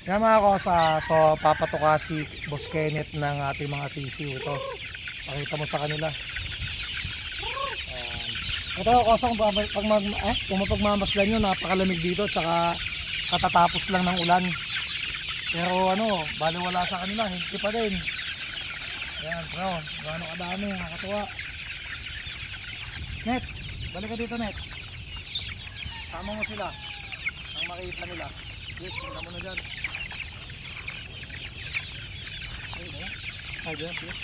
Yan mga kosa, so papatukasi Boss Kenneth ng ating mga sisiw ito. Pakita mo sa kanila. Ito kosa, kung mapagmamasdan nyo, napakalamig dito, tsaka katatapos lang ng ulan. Pero ano, baliwala sa kanila, hindi pa din. Yan, bro, gano'n kadami, nakakatuwa. Net, balik ka dito Net. Sama mo sila, ang makita nila. Yes, punta mo na dyan. Ay, dyan, yes.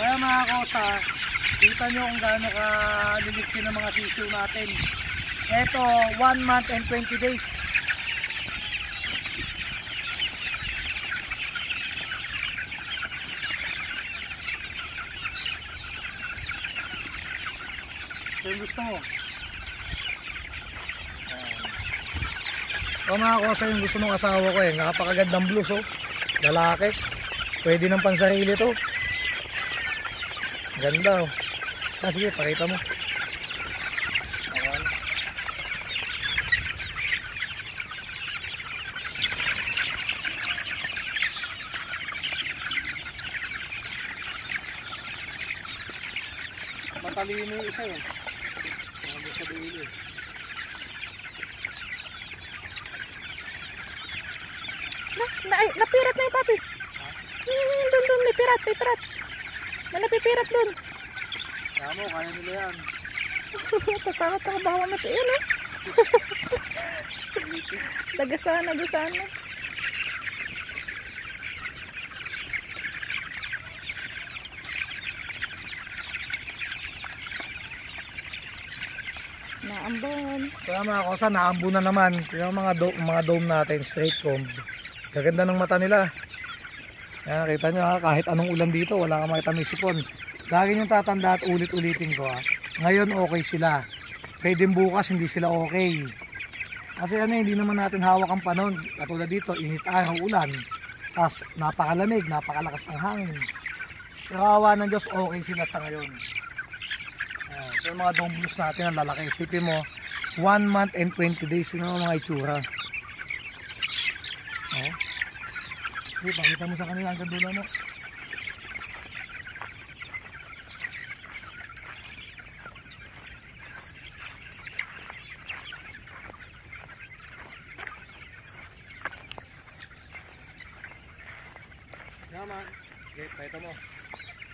Kaya mga kosa, kita nyo kung gaano ka-liliksin ng mga sisiw natin. Ito, 1 month and 20 days. So yung gusto mo. O mga kosa, yung gusto ng asawa ko eh. Nakapakagandang blues oh. Lalaki. Pwede ng pansarili to. Ganda oh. Sige, pakita mo. Matalino yung isa yun. Ano sa dulo eh. Napirat na yung papi. Doon, may pirat. Napipirat doon. Kaya mo, kaya nila yan. Tatakot ako baka matiyan eh. Nagasana. Naambon. Kaya mga kosa, naambo na naman. Yung mga dome natin, straight comb. Gaganda ng mata nila. Kaya kita nyo ha, kahit anong ulan dito, wala kang makita may sipon. Lagi nyo tatanda at ulit-ulitin ko ha. Ngayon okay sila. Pwedeng bukas hindi sila okay. Kasi ano, hindi naman natin hawak ang panahon. Katulad dito, init araw, ulan. Tapos napakalamig, napakalakas ng hangin. Pero awa ng Diyos, okay sila sa ngayon. Ito yung mga dome blues natin ang lalaki. Isipin mo, 1 month and 20 days yun ang mga itsura. Sige, pakita mo sa kanila ang gandula mo. Yaman. Okay, pakita mo.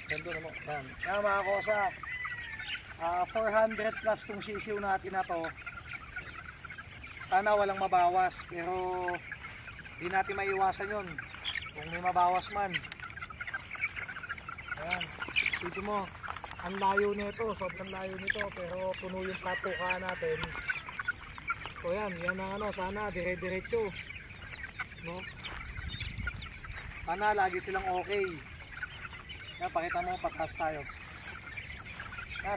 Gandula mo. Yan. Yan mga kosa. 400 plus tong sisiw natin na to. Sana walang mabawas, pero di natin maiwasan yun kung may mabawas man. Ayan, dito mo, ang layo nito, sobrang layo nito, pero puno yung patuka natin. So yan ang ano, sana dire-diretso, no? Sana lagi silang okay. Yan, pakita mo, pataas tayo.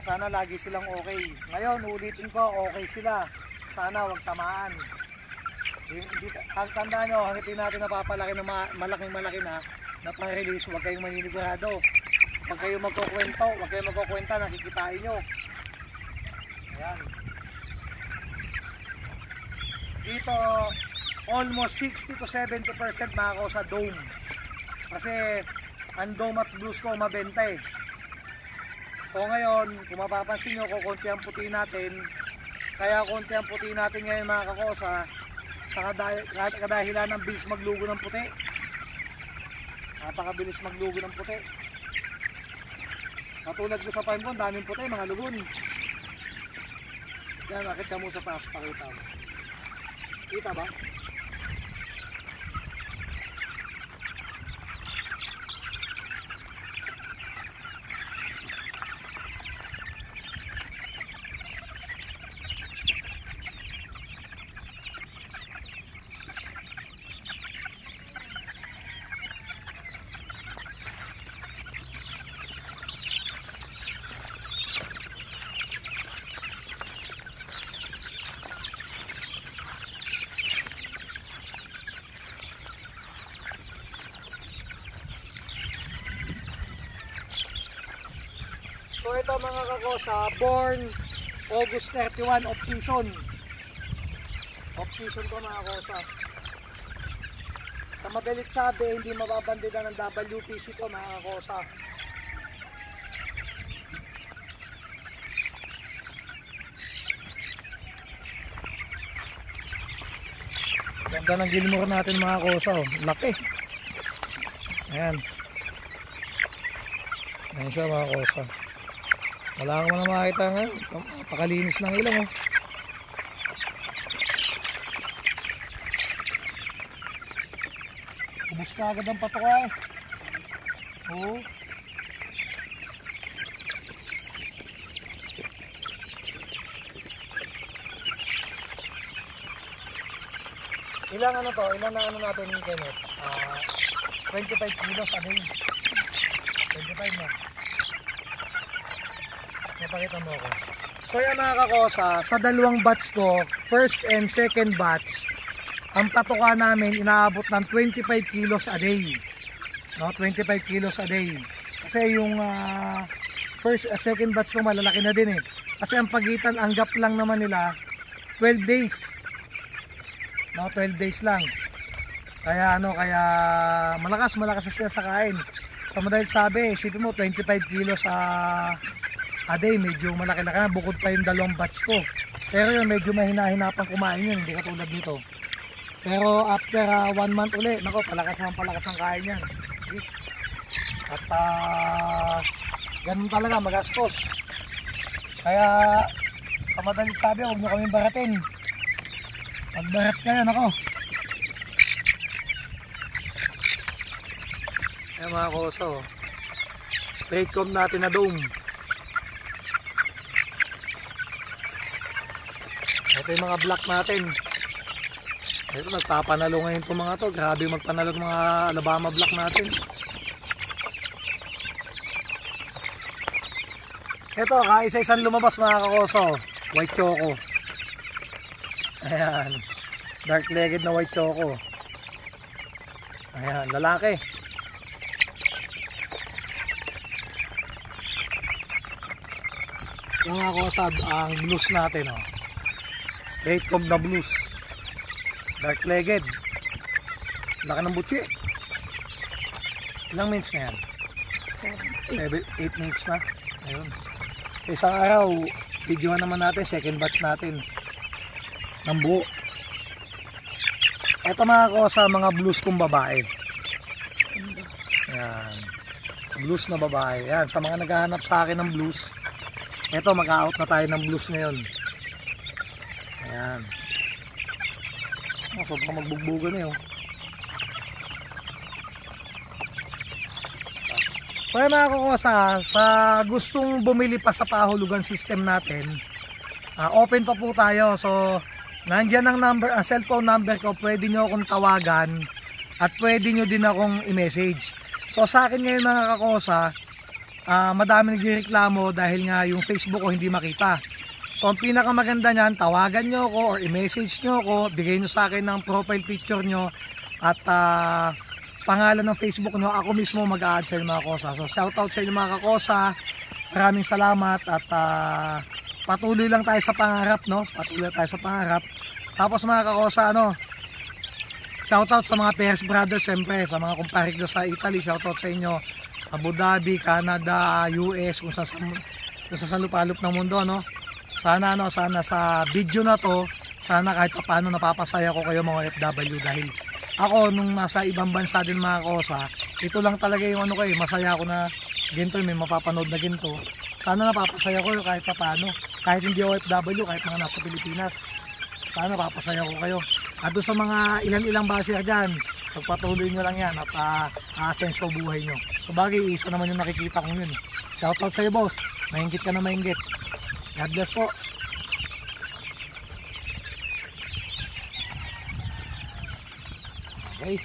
Sana lagi silang okay. Ngayon, ulitin ko, okay sila. Sana wag tamaan. Tandaan nyo, hanggang natin napapalaki ng malaking-malaki na pang-release, huwag kayong maninigurado. Huwag kayong magkukwenta, nakikitain nyo. Ayan. Dito, almost 60 to 70% mga sa dome. Kasi, ang dome at blues ko mabenta eh. O ngayon, kung mapapansin nyo, konti ang puti natin. Kaya konti ang puti natin ngayon mga kakosa, sa kadahilan ng bilis maglugo ng puti. Napakabilis maglugo ng puti. Katulad ko sa farm ko, daming puti, mga lugon. Yan, nakita mo sa taas, pakita mo. Kita ba? So ito mga kakosa, born August 31, off season. Off season to mga kakosa. Sa madalit sabi, hindi mababandida ng WPC to mga kakosa. Ganda ng Gilmore natin mga kakosa, oh. Laki. Ayan. Ayan siya mga kakosa. Wala ka man na makita ngayon. Napakalinis ng ilong, oh. Ubus ka agad ang patoka, eh. Oo. Ilang ano to? Ilang na ano natin, Kenneth? 25 kilos a day. 25 na. Napakita mo ako. So yan mga kakosa, sa dalawang batch ko, first and second batch, ang patuka namin inaabot ng 25 kilos a day. No, 25 kilos a day. Kasi yung first second batch ko malalaki na din eh. Kasi ang pagitan, ang gap lang naman nila 12 days. No, 12 days lang. Kaya kaya malakas na siya sa kain. So madalit sabi, isipin mo 25 kilos a day, medyo malaki-laki na, bukod pa yung dalawang batch ko. Pero yun, medyo mahina-hinapang kumain yun, hindi katulad nito. Pero after 1 month uli, nako, palakas ang kain yan. At ganun talaga, magastos. Kaya sa madalit sabi, huwag nyo kaming baratin. Pag barat kayo, nako. Ayan mga koso, straight comb natin na dome. Ito yung mga black natin. Ito, nagpapanalo ngayon itong mga to. Grabe magpanalo ng mga Alabama black natin. Ito, kaisa-isang lumabas mga kakoso. White choco. Ayan. Dark legged na white choco. Ayan, lalaki. Yung mga kakoso, ang blues natin, oh. Straight comb na blues. Dark legged. Laki ng butsi. Ilang minutes na yan? 8 minutes na. Ayun. Sa isang araw, videohan naman natin, second batch natin ng buo. Ito mga kosa, mga blues kong babae. Ayan. Blues na babae. Ayan, sa mga naghahanap sa akin ng blues, ito, mag-out na tayo ng blues ngayon. Ayan. Sobrang magbugbugan eh, oh. So ay mga kakosa, sa gustong bumili pa sa pahulugan system natin, open pa po tayo. So nandiyan ang number, ang cellphone number ko, pwede nyo akong tawagan at pwede nyo din akong i-message. So sa akin ngayon mga kakosa, madami nagreklamo dahil nga yung Facebook ko hindi makita. So ang pinakamaganda niyan, tawagan nyo ako or i-message nyo ako, bigay nyo sa akin ng profile picture nyo at pangalan ng Facebook nyo, ako mismo mag-a-add sa inyo mga kakosa. So shoutout sa inyo mga kakosa, maraming salamat at patuloy lang tayo sa pangarap, no? Patuloy tayo sa pangarap. Tapos mga kakosa, shoutout sa mga Perez Brothers, siyempre, sa mga kumpare ko sa Italy, shoutout sa inyo, Abu Dhabi, Canada, US, kung sa lupalop ng mundo, no? Sana sa video na to, sana kahit paano napapasaya ko kayo mga OFW, dahil ako nung nasa ibang bansa din mga kosa, ito lang talaga yung masaya ako na ginto, may mapapanood na ginto. Sana napapasaya ko kahit paano, kahit hindi OFW, kahit mga nasa Pilipinas. Sana napapasaya ko kayo. At doon sa mga ilang basher dyan, pagpatuloy nyo lang yan at aasenso buhay nyo. So bagay, isa naman yung nakikita ko yun. Shoutout sa iyo boss, mahingit ka na mahingit. God bless po. Okay.